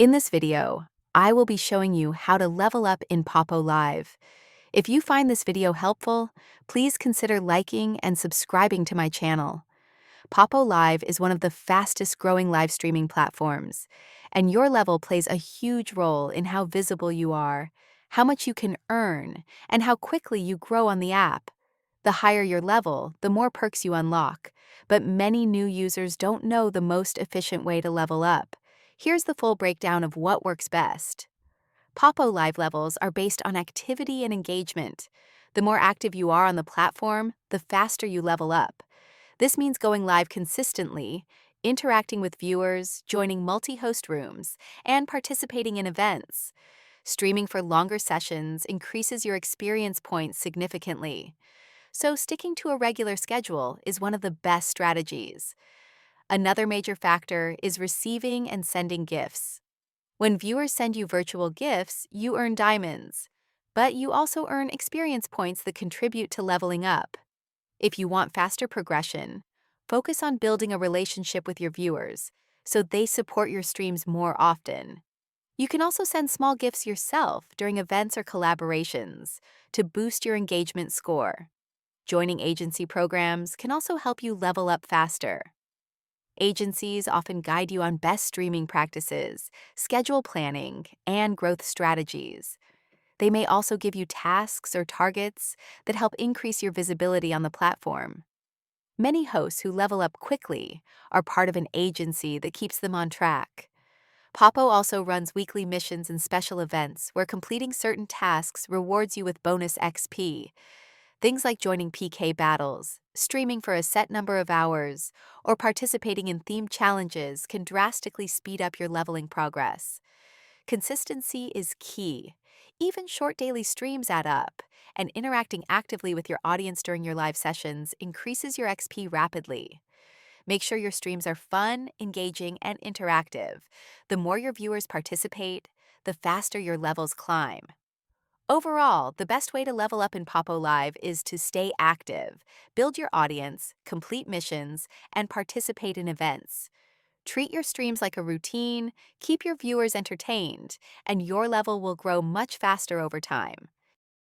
In this video, I will be showing you how to level up in Poppo Live. If you find this video helpful, please consider liking and subscribing to my channel. Poppo Live is one of the fastest growing live streaming platforms, and your level plays a huge role in how visible you are, how much you can earn, and how quickly you grow on the app. The higher your level, the more perks you unlock, but many new users don't know the most efficient way to level up. Here's the full breakdown of what works best. Poppo Live levels are based on activity and engagement. The more active you are on the platform, the faster you level up. This means going live consistently, interacting with viewers, joining multi-host rooms, and participating in events. Streaming for longer sessions increases your experience points significantly. So sticking to a regular schedule is one of the best strategies. Another major factor is receiving and sending gifts. When viewers send you virtual gifts, you earn diamonds, but you also earn experience points that contribute to leveling up. If you want faster progression, focus on building a relationship with your viewers so they support your streams more often. You can also send small gifts yourself during events or collaborations to boost your engagement score. Joining agency programs can also help you level up faster. Agencies often guide you on best streaming practices, schedule planning, and growth strategies. They may also give you tasks or targets that help increase your visibility on the platform. Many hosts who level up quickly are part of an agency that keeps them on track. Poppo also runs weekly missions and special events where completing certain tasks rewards you with bonus XP. Things like joining PK battles, streaming for a set number of hours, or participating in themed challenges can drastically speed up your leveling progress. Consistency is key. Even short daily streams add up, and interacting actively with your audience during your live sessions increases your XP rapidly. Make sure your streams are fun, engaging, and interactive. The more your viewers participate, the faster your levels climb. Overall, the best way to level up in Poppo Live is to stay active, build your audience, complete missions, and participate in events. Treat your streams like a routine, keep your viewers entertained, and your level will grow much faster over time.